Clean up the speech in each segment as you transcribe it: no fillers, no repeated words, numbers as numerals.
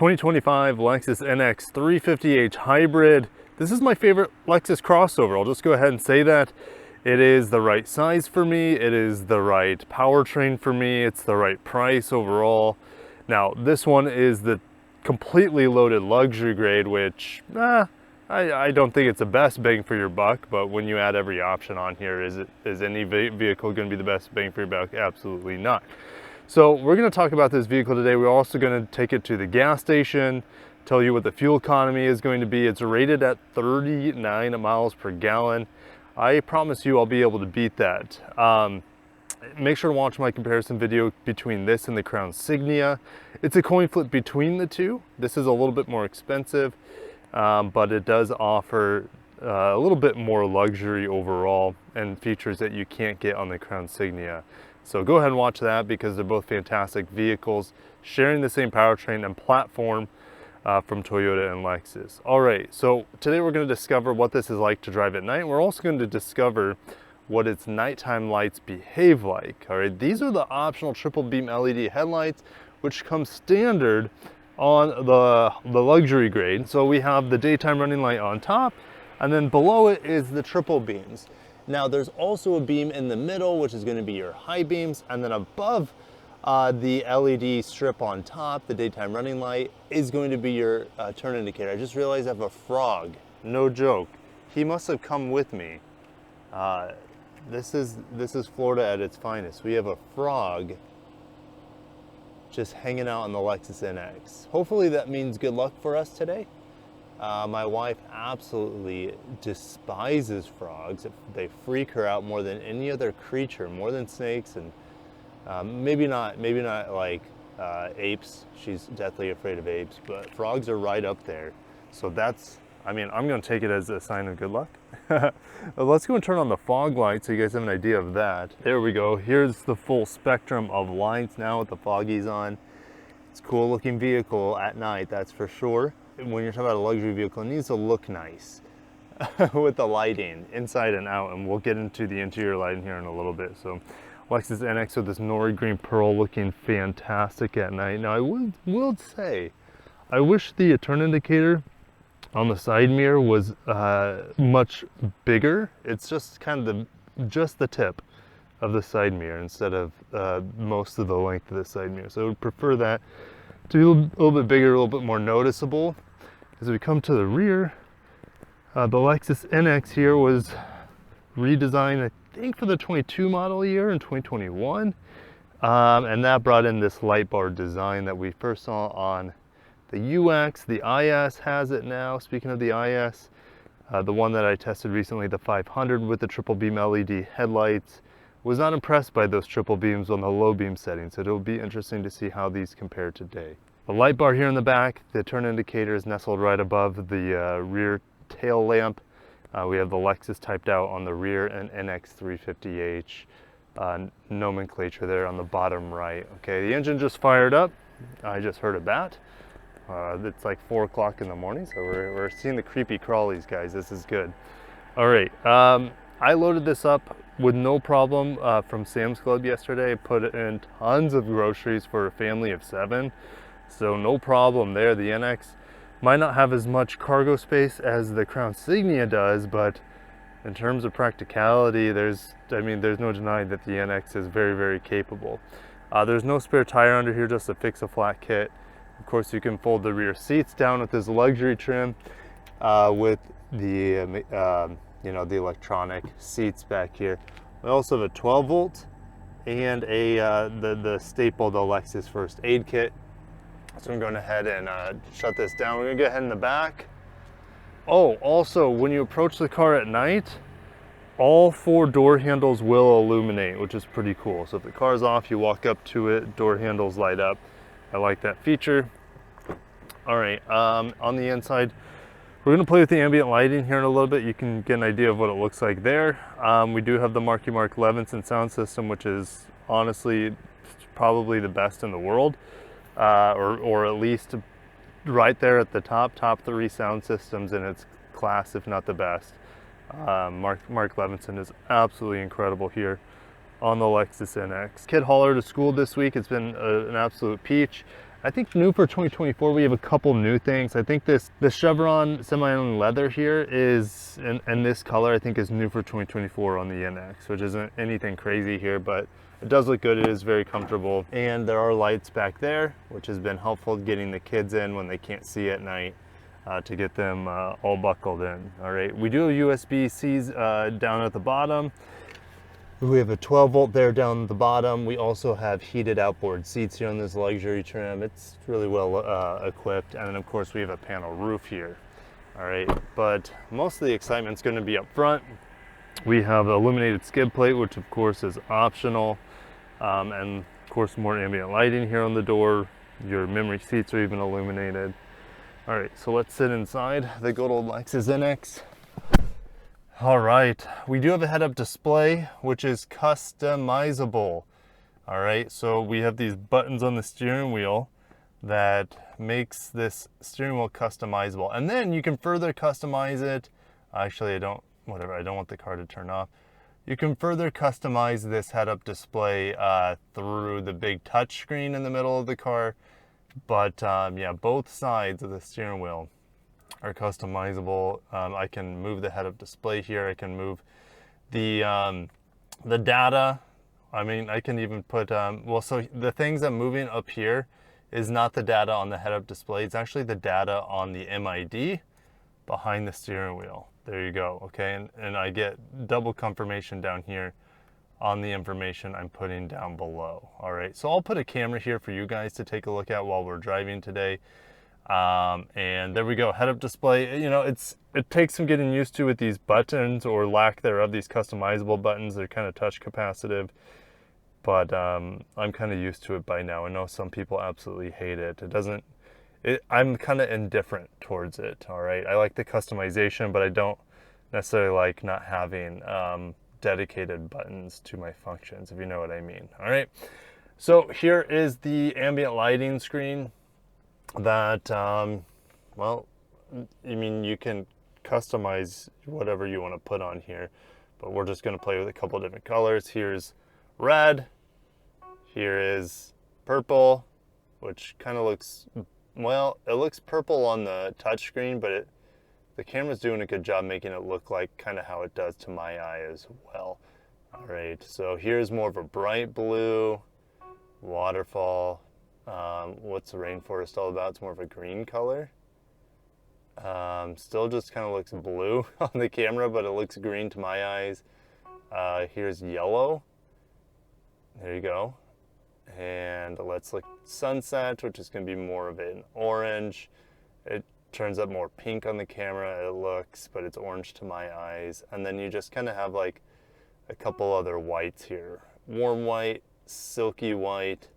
2025 Lexus NX 350h Hybrid. This is my favorite Lexus crossover. I'll just go ahead and say that. It is the right size for me. It is the right powertrain for me. It's the right price overall. Now, this one is the completely loaded luxury grade, which I don't think it's the best bang for your buck, but when you add every option on here, is any vehicle going to be the best bang for your buck? Absolutely not. So we're going to talk about this vehicle today. We're also going to take it to the gas station, tell you what the fuel economy is going to be. It's rated at 39 miles per gallon. I promise you I'll be able to beat that. Make sure to watch my comparison video between this and the Crown Signia. It's a coin flip between the two. This is a little bit more expensive, but it does offer a little bit more luxury overall and features that you can't get on the Crown Signia. So go ahead and watch that because they're both fantastic vehicles, sharing the same powertrain and platform from Toyota and Lexus. All right, so today we're going to discover what this is like to drive at night. We're also going to discover what its nighttime lights behave like. All right, these are the optional triple beam LED headlights, which come standard on the luxury grade. So we have the daytime running light on top, and then below it is the triple beams. Now there's also a beam in the middle, which is going to be your high beams, and then above the LED strip on top, the daytime running light, is going to be your turn indicator. I just realized I have a frog. No joke. He must have come with me. This is Florida at its finest. We have a frog just hanging out on the Lexus NX. Hopefully that means good luck for us today. My wife absolutely despises frogs. They freak her out more than any other creature, more than snakes, and maybe not like apes. She's deathly afraid of apes, but frogs are right up there. So that's, I mean, I'm gonna take it as a sign of good luck. Let's go and turn on the fog light so you guys have an idea of that. There we go. Here's the full spectrum of lights now with the foggies on. It's a cool looking vehicle at night, that's for sure. When you're talking about a luxury vehicle, it needs to look nice with the lighting inside and out, and we'll get into the interior lighting here in a little bit. So Lexus NX with this Nori green pearl looking fantastic at night. Now I will say, I wish the turn indicator on the side mirror was much bigger. It's just kind of just the tip of the side mirror instead of most of the length of the side mirror. So I would prefer that to be a little bit bigger, a little bit more noticeable. As we come to the rear, the Lexus NX here was redesigned, I think, for the 22 model year in 2021. And that brought in this light bar design that we first saw on the UX. The IS has it now. Speaking of the IS, the one that I tested recently, the 500 with the triple beam LED headlights, was not impressed by those triple beams on the low beam settings. So it'll be interesting to see how these compare today. The light bar here in the back, the turn indicator is nestled right above the rear tail lamp. We have the Lexus typed out on the rear and NX 350h nomenclature there on the bottom right. Okay, the engine just fired up. I just heard a bat. It's like 4 o'clock in the morning, so we're seeing the creepy crawlies, guys. This is good. All right, I loaded this up with no problem from Sam's Club yesterday. I put in tons of groceries for a family of 7, so no problem there. The NX might not have as much cargo space as the Crown Signia does, but in terms of practicality, there's no denying that the NX is very, very capable. There's no spare tire under here, just a fix a flat kit. Of course, you can fold the rear seats down with this luxury trim with the the electronic seats back here. We also have a 12 volt and the staple, the Lexus first aid kit. So I'm going ahead and shut this down. We're gonna go ahead in the back. Oh, also, when you approach the car at night, all 4 door handles will illuminate, which is pretty cool. So if the car's off, you walk up to it, door handles light up. I like that feature. All right, on the inside, we're gonna play with the ambient lighting here in a little bit. You can get an idea of what it looks like there. We do have the Marky Mark Levinson sound system, which is honestly probably the best in the world, or at least right there at the top 3 sound systems in its class, if not the best. Mark Levinson is absolutely incredible here on the Lexus NX. Kid hauler to school this week. It's been an absolute peach. I think new for 2024, we have a couple new things. I think the chevron semi-on leather here is, and this color I think is new for 2024 on the NX, which isn't anything crazy here, but it does look good. It is very comfortable. And there are lights back there, which has been helpful getting the kids in when they can't see at night, to get them all buckled in. All right, we do have USB-Cs down at the bottom. We have a 12 volt there down the bottom. We also have heated outboard seats here on this luxury trim. It's really well equipped. And then of course we have a panel roof here. All right, but most of the excitement's gonna be up front. We have illuminated skid plate, which of course is optional. And of course more ambient lighting here on the door. Your memory seats are even illuminated. All right, so let's sit inside the good old Lexus NX. All right, we do have a head-up display, which is customizable. All right, so we have these buttons on the steering wheel that makes this steering wheel customizable. And then you can further customize it. Actually, I don't want the car to turn off. You can further customize this head-up display through the big touch screen in the middle of the car. But yeah, both sides of the steering wheel are customizable. I can move the head-up display here. I can move the data. I mean, I can even put, well, so the things I'm moving up here is not the data on the head-up display. It's actually the data on the MID behind the steering wheel. There you go, okay? And I get double confirmation down here on the information I'm putting down below. All right, so I'll put a camera here for you guys to take a look at while we're driving today. And there we go, head-up display. You know, it takes some getting used to with these buttons, or lack thereof, these customizable buttons. They're kind of touch capacitive, but I'm kind of used to it by now. I know some people absolutely hate it. I'm kind of indifferent towards it, all right? I like the customization, but I don't necessarily like not having dedicated buttons to my functions, if you know what I mean, all right? So here is the ambient lighting screen that, well, I mean, you can customize whatever you want to put on here, but we're just going to play with a couple of different colors. Here's red, here is purple, which kind of looks, well, it looks purple on the touchscreen, but the camera's doing a good job making it look like kind of how it does to my eye as well. All right, so here's more of a bright blue, waterfall. What's the rainforest all about? It's more of a green color. Still just kind of looks blue on the camera, but it looks green to my eyes. Here's yellow. There you go. And let's look sunset, which is going to be more of an orange. It turns up more pink on the camera, it looks, but it's orange to my eyes. And then you just kind of have like a couple other whites here. Warm white, silky white.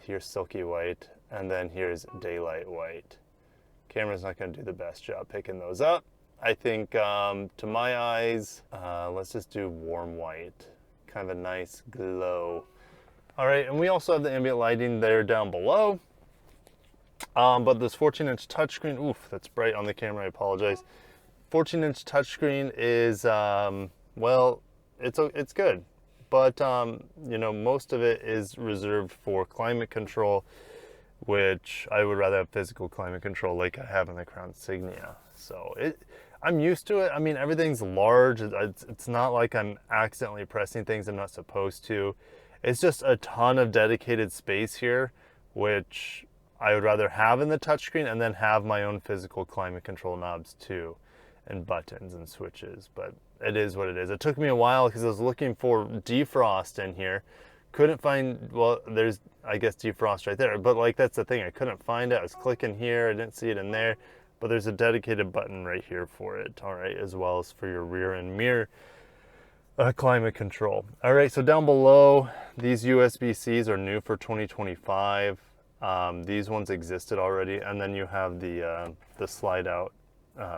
Here's silky white, and then here's daylight white. Camera's not going to do the best job picking those up. I think to my eyes, let's just do warm white. Kind of a nice glow. All right, and we also have the ambient lighting there down below. But this 14-inch touchscreen, oof, that's bright on the camera, I apologize. 14-inch touchscreen is, well, it's good. But, you know, most of it is reserved for climate control, which I would rather have physical climate control like I have in the Crown Signia. So I'm used to it. I mean, everything's large. It's not like I'm accidentally pressing things I'm not supposed to. It's just a ton of dedicated space here, which I would rather have in the touchscreen, and then have my own physical climate control knobs too, and buttons and switches. But it is what it is. It took me a while because I was looking for defrost in here. Couldn't find, well, there's, I guess, defrost right there. But like, that's the thing, I couldn't find it. I was clicking here, I didn't see it in there. But there's a dedicated button right here for it, all right, as well as for your rear and mirror climate control. All right, so down below, these USB-Cs are new for 2025. These ones existed already. And then you have the slide out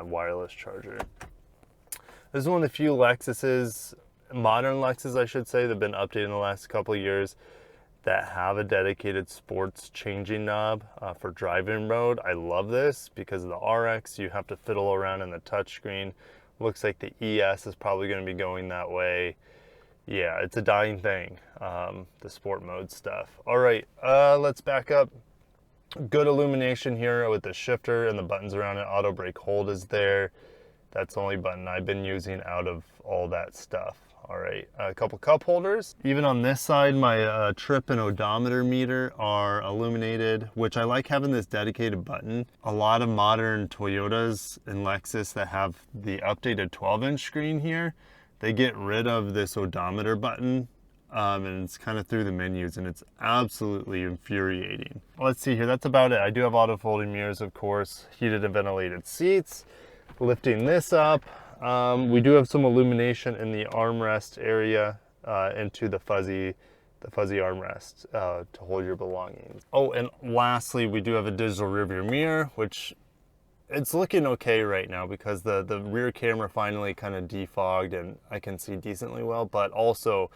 wireless charger. This is one of the few Lexuses, modern Lexus I should say, that have been updated in the last couple of years, that have a dedicated sports changing knob for driving mode. I love this because of the RX, you have to fiddle around in the touchscreen. Looks like the ES is probably going to be going that way. Yeah, it's a dying thing, the sport mode stuff. All right, let's back up. Good illumination here with the shifter and the buttons around it. Auto brake hold is there. That's the only button I've been using out of all that stuff. All right, a couple cup holders. Even on this side, my trip and odometer meter are illuminated, which I like having this dedicated button. A lot of modern Toyotas and Lexus that have the updated 12-inch screen here, they get rid of this odometer button, and it's kind of through the menus, and it's absolutely infuriating. Let's see here, that's about it. I do have auto folding mirrors, of course, heated and ventilated seats. Lifting this up, we do have some illumination in the armrest area into the fuzzy armrest to hold your belongings. Oh, and lastly, we do have a digital rearview mirror, which it's looking okay right now because the rear camera finally kind of defogged and I can see decently well, but also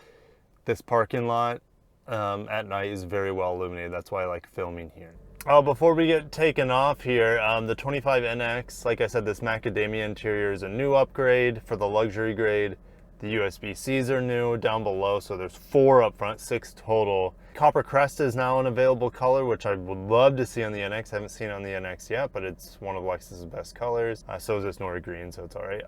this parking lot at night is very well illuminated. That's why I like filming here. Oh, before we get taken off here, the 25 NX, like I said, this Macadamia interior is a new upgrade for the luxury grade. The USB-Cs are new down below, so there's 4 up front, 6 total. Copper Crest is now an available color, which I would love to see on the NX. I haven't seen it on the NX yet, but it's one of Lexus's best colors. So is this Nora Green, so it's all right.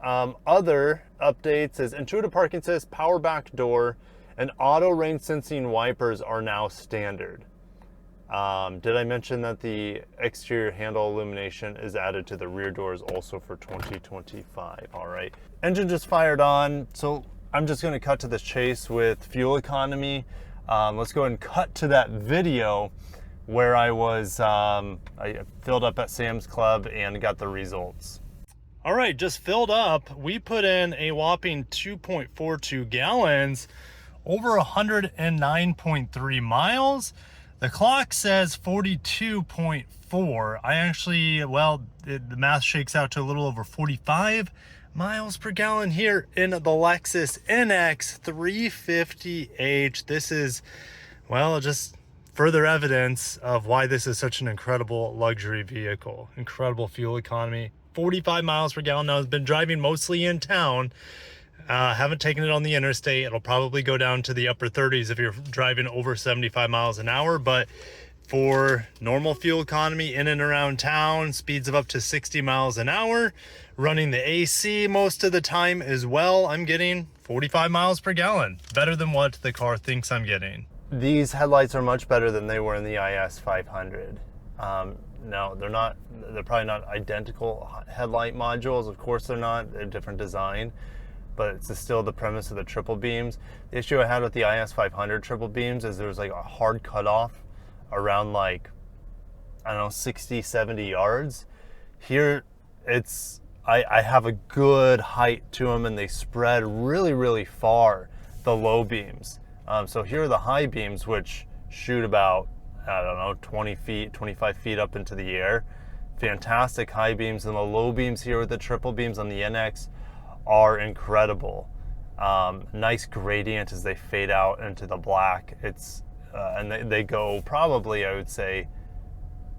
Other updates is intuitive parking assist, power back door, and auto rain sensing wipers are now standard. Did I mention that the exterior handle illumination is added to the rear doors also for 2025? All right. Engine just fired on, so I'm just going to cut to the chase with fuel economy. Let's go ahead and cut to that video where I was, I filled up at Sam's Club and got the results. All right, just filled up. We put in a whopping 2.42 gallons, over 109.3 miles. The clock says 42.4. I actually, well, the math shakes out to a little over 45 miles per gallon here in the Lexus NX 350h. This is, well, just further evidence of why this is such an incredible luxury vehicle. Incredible fuel economy, 45 miles per gallon. Now, I've been driving mostly in town. Haven't taken it on the interstate. It'll probably go down to the upper 30s if you're driving over 75 miles an hour. But for normal fuel economy in and around town, speeds of up to 60 miles an hour, running the AC most of the time as well, I'm getting 45 miles per gallon. Better than what the car thinks I'm getting. These headlights are much better than they were in the IS 500. No, they're probably not identical headlight modules. Of course they're not, they're different design. But it's still the premise of the triple beams. The issue I had with the IS 500 triple beams is there was like a hard cutoff around like, I don't know, 60, 70 yards. Here, I have a good height to them and they spread really, really far, the low beams. So here are the high beams, which shoot about, I don't know, 20 feet, 25 feet up into the air. Fantastic high beams, and the low beams here with the triple beams on the NX are incredible. Nice gradient as they fade out into the black. It's and they go probably, I would say,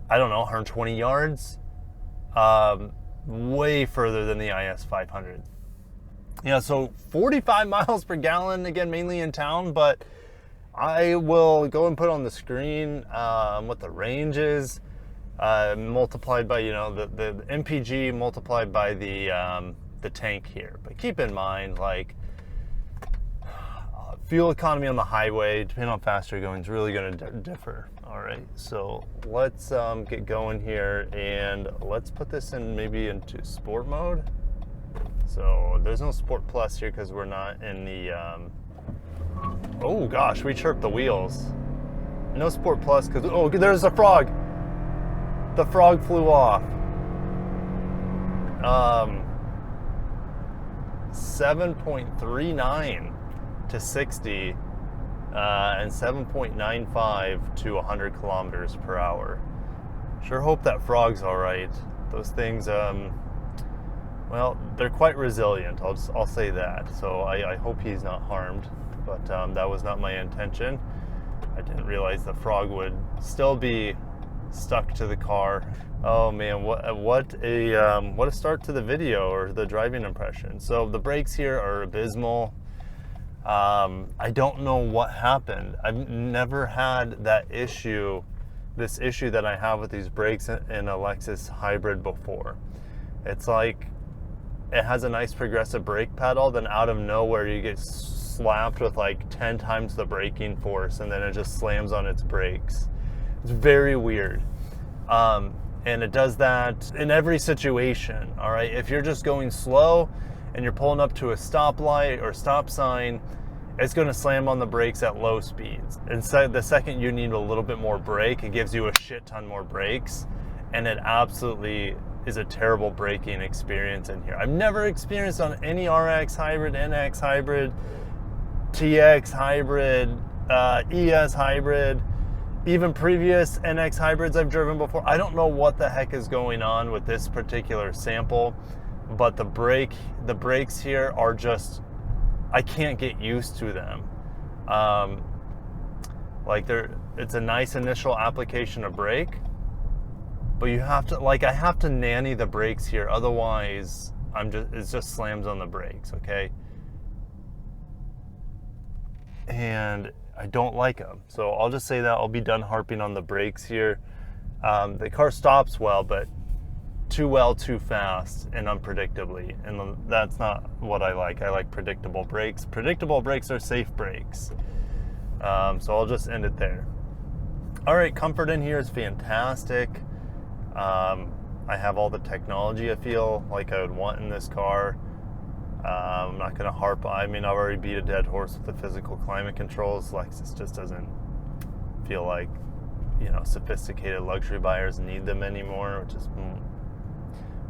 I don't know, 120 yards, way further than the IS 500. Yeah, so 45 miles per gallon, again, mainly in town, but I will go and put on the screen what the range is, multiplied by, you know, the MPG multiplied by the tank here. But keep in mind, like, fuel economy on the highway, depending on how fast you're going, is really going to differ. All right, so let's get going here, and let's put this in maybe into sport mode. So there's no Sport Plus here because we're not in the, oh gosh, we chirped the wheels. No Sport Plus because, oh, there's a frog. The frog flew off. 7.39 to 60 and 7.95 to 100 kilometers per hour. Sure hope that frog's all right. Those things, well, they're quite resilient, I'll say that. So I hope he's not harmed, but that was not my intention. I didn't realize the frog would still be stuck to the car. Oh man, what a start to the video, or the driving impression. So the brakes here are abysmal. I don't know what happened. I've never had that issue, this issue that I have with these brakes in a Lexus hybrid before. It's like it has a nice progressive brake pedal, then out of nowhere you get slapped with like 10 times the braking force, and then it just slams on its brakes. It's very weird. And it does that in every situation, all right? If you're just going slow and you're pulling up to a stoplight or stop sign, it's gonna slam on the brakes at low speeds. Instead, the second you need a little bit more brake, it gives you a shit ton more brakes, and it absolutely is a terrible braking experience in here. I've never experienced on any RX hybrid, NX hybrid, TX hybrid, ES hybrid, even previous NX hybrids I've driven before. I don't know what the heck is going on with this particular sample, but the brakes here are just, I can't get used to them. Like it's a nice initial application of brake, but you have to, like, I have to nanny the brakes here, otherwise it just slams on the brakes, okay? And I don't like them. So I'll just say that I'll be done harping on the brakes here. The car stops well, but too well, too fast, and unpredictably. And that's not what I like. I like predictable brakes. Predictable brakes are safe brakes. So I'll just end it there. All right, comfort in here is fantastic. I have all the technology I feel like I would want in this car. I'm not going to harp. I mean, I've already beat a dead horse with the physical climate controls. Lexus just doesn't feel like, you know, sophisticated luxury buyers need them anymore,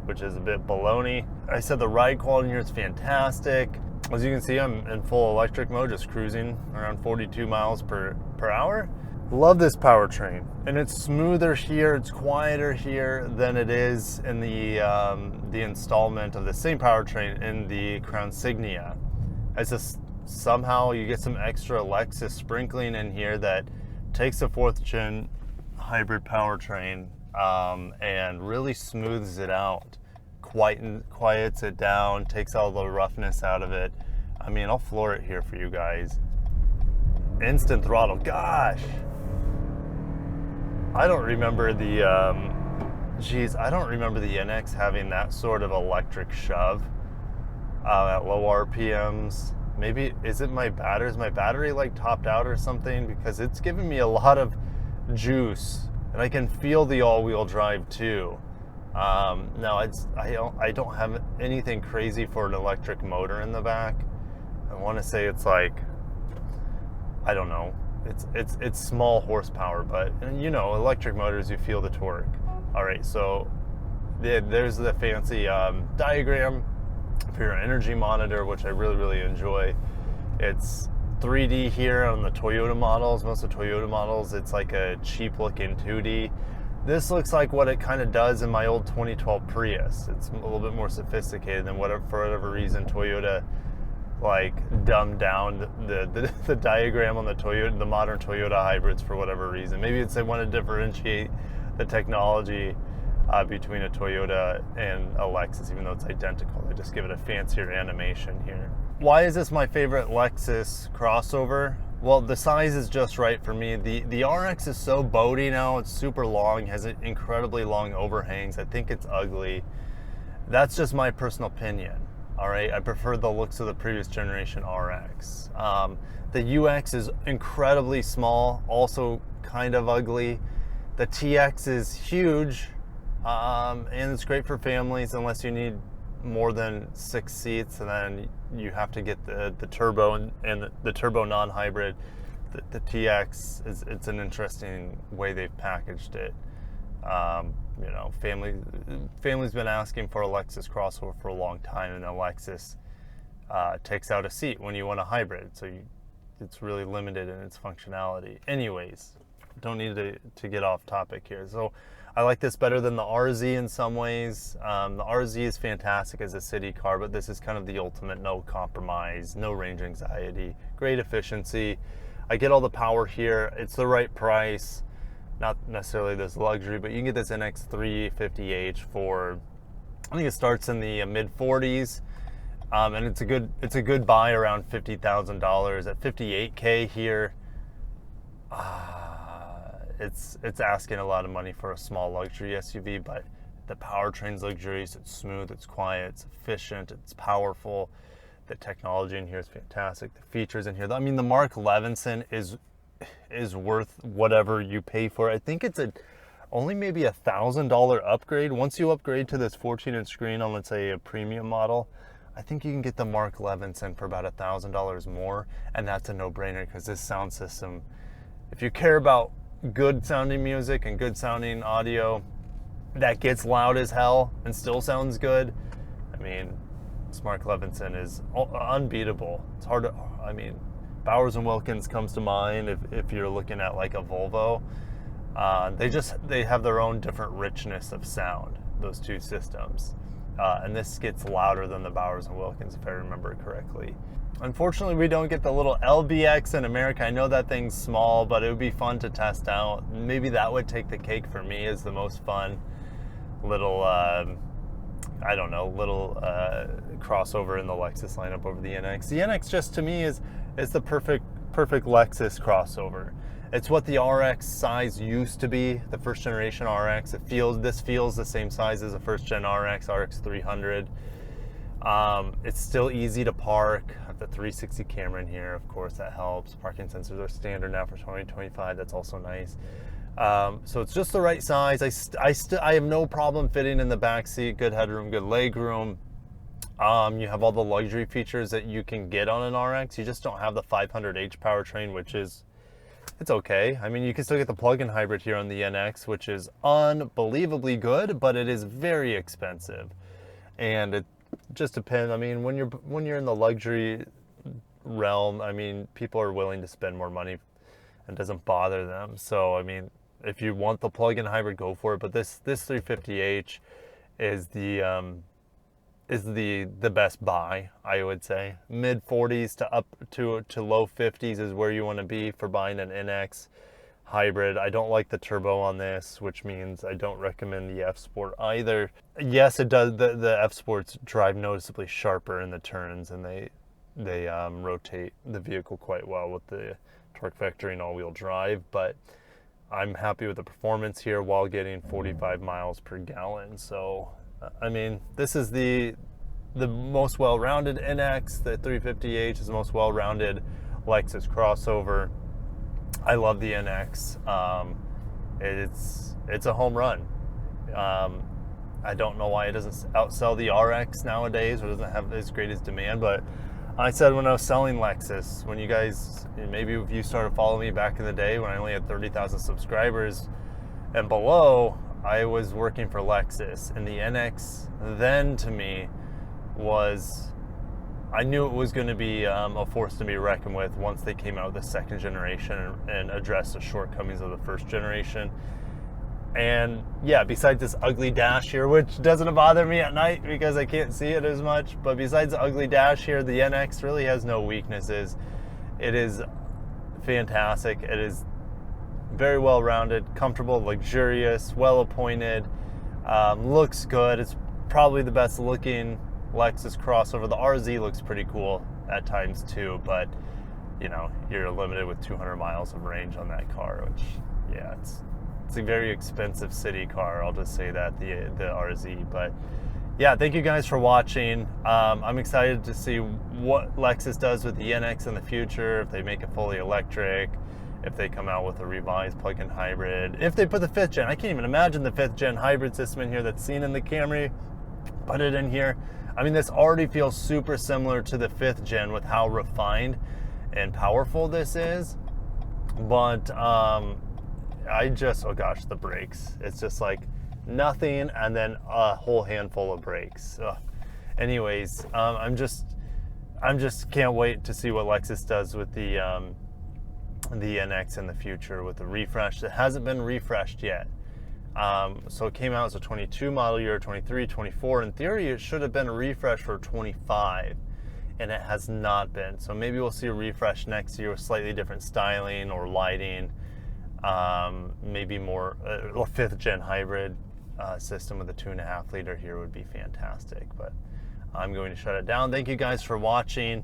which is a bit baloney. I said the ride quality here is fantastic. As you can see, I'm in full electric mode, just cruising around 42 miles per hour. Love this powertrain, and it's smoother here, it's quieter here than it is in the installment of the same powertrain in the Crown Signia. As just somehow you get some extra Lexus sprinkling in here that takes the 4th gen hybrid powertrain and really smooths it out, quiets it down, takes all the roughness out of it. I mean, I'll floor it here for you guys. Instant throttle, gosh. I don't remember the, I don't remember the NX having that sort of electric shove at low RPMs. Maybe, is my battery like topped out or something? Because it's giving me a lot of juice, and I can feel the all-wheel drive too. No, I don't have anything crazy for an electric motor in the back. I want to say it's like, I don't know. It's small horsepower, but, and you know, electric motors, you feel the torque. All right, so there's the fancy diagram for your energy monitor, which I really enjoy. It's 3D here on the Toyota models. Most of the Toyota models, it's like a cheap looking 2D. This looks like what it kind of does in my old 2012 Prius. It's a little bit more sophisticated than for whatever reason Toyota like dumbed down the diagram on the modern Toyota hybrids for whatever reason. Maybe it's they want to differentiate the technology between a Toyota and a Lexus, even though it's identical. They just give it a fancier animation here. Why is this my favorite Lexus crossover? Well, the size is just right for me. The RX is so boaty now. It's super long, has incredibly long overhangs. I think it's ugly. That's just my personal opinion. All right, I prefer the looks of the previous generation RX. The UX is incredibly small, also kind of ugly. The TX is huge, and it's great for families unless you need more than 6 seats, and then you have to get the turbo and the turbo non-hybrid. The TX it's an interesting way they've packaged it. You know, family's been asking for a Lexus crossover for a long time, and then Lexus takes out a seat when you want a hybrid, so it's really limited in its functionality. Anyways, don't need to get off topic here. So I like this better than the RZ in some ways. The RZ is fantastic as a city car, but this is kind of the ultimate no compromise, no range anxiety, great efficiency. I get all the power here. It's the right price. Not necessarily this luxury, but you can get this NX 350H for, I think it starts in the mid 40s. And it's a good buy around $50,000. At $58K here, it's asking a lot of money for a small luxury SUV, but the powertrain's luxurious, it's smooth, it's quiet, it's efficient, it's powerful. The technology in here is fantastic. The features in here, I mean, the Mark Levinson is worth whatever you pay for it. I think it's only maybe $1,000 upgrade. Once you upgrade to this 14-inch screen on, let's say, a premium model, I think you can get the Mark Levinson for about $1,000 more, and that's a no-brainer because this sound system, if you care about good sounding music and good sounding audio that gets loud as hell and still sounds good, I mean, this Mark Levinson is unbeatable. It's hard to, I mean, Bowers & Wilkins comes to mind if you're looking at like a Volvo. They have their own different richness of sound, those two systems. And this gets louder than the Bowers & Wilkins, if I remember correctly. Unfortunately, we don't get the little LBX in America. I know that thing's small, but it would be fun to test out. Maybe that would take the cake for me as the most fun little, I don't know, little crossover in the Lexus lineup over the NX. The NX just to me is the perfect Lexus crossover. It's what the RX size used to be, the first generation RX. This feels the same size as a first gen RX 300. It's still easy to park. I have the 360 camera in here, of course, that helps. Parking sensors are standard now for 2025. That's also nice. So it's just the right size. I have no problem fitting in the back seat. Good headroom, good leg room. You have all the luxury features that you can get on an RX. You just don't have the 500h powertrain, which is, it's okay. I mean, you can still get the plug-in hybrid here on the NX, which is unbelievably good, but it is very expensive. And it just depends. I mean, when you're in the luxury realm, I mean, people are willing to spend more money and it doesn't bother them. So, I mean, if you want the plug-in hybrid, go for it. But this 350h is the best buy, I would say. Mid 40s to up to low 50s is where you want to be for buying an NX hybrid. I don't like the turbo on this, which means I don't recommend the F Sport either. Yes, it does. The F Sports drive noticeably sharper in the turns, and they rotate the vehicle quite well with the torque vectoring all-wheel drive. But I'm happy with the performance here while getting 45 miles per gallon. So, I mean, this is the most well-rounded NX. The 350h is the most well-rounded Lexus crossover. I love the NX. It's a home run. I don't know why it doesn't outsell the RX nowadays or doesn't have as great as demand, but I said when I was selling Lexus, when you guys, maybe if you started following me back in the day when I only had 30,000 subscribers and below, I was working for Lexus, and the NX then to me was, I knew it was going to be a force to be reckoned with once they came out with the second generation and addressed the shortcomings of the first generation. And yeah, besides this ugly dash here, which doesn't bother me at night because I can't see it as much, but besides the ugly dash here, the NX really has no weaknesses. It is fantastic. It is very well-rounded, comfortable, luxurious, well-appointed, looks good. It's probably the best looking Lexus crossover. The RZ looks pretty cool at times too, but you know, you're limited with 200 miles of range on that car, which, yeah, it's a very expensive city car. I'll just say that, the RZ. But yeah, thank you guys for watching. I'm excited to see what Lexus does with the NX in the future, if they make it fully electric, if they come out with a revised plug-in hybrid, if they put the 5th gen. I can't even imagine the 5th gen hybrid system in here that's seen in the Camry. Put it in here. I mean, this already feels super similar to the 5th gen with how refined and powerful this is. But I just, oh gosh, the brakes. It's just like nothing and then a whole handful of brakes. Ugh. Anyways, I'm just can't wait to see what Lexus does with the NX in the future with the refresh. It hasn't been refreshed yet. So it came out as a 22 model year, 23, 24. In theory, it should have been a refresh for 25, and it has not been. So maybe we'll see a refresh next year with slightly different styling or lighting. Maybe more a 5th gen hybrid system with a 2.5 liter here would be fantastic. But I'm going to shut it down. Thank you guys for watching.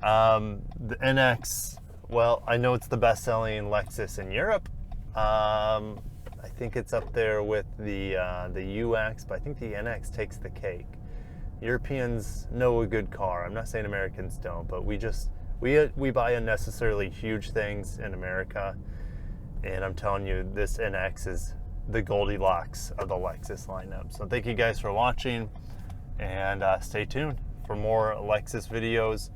The NX, well, I know it's the best-selling Lexus in Europe. I think it's up there with the UX, but I think the NX takes the cake. Europeans know a good car. I'm not saying Americans don't, but we buy unnecessarily huge things in America, and I'm telling you, this NX is the Goldilocks of the Lexus lineup. So thank you guys for watching, and stay tuned for more Lexus videos.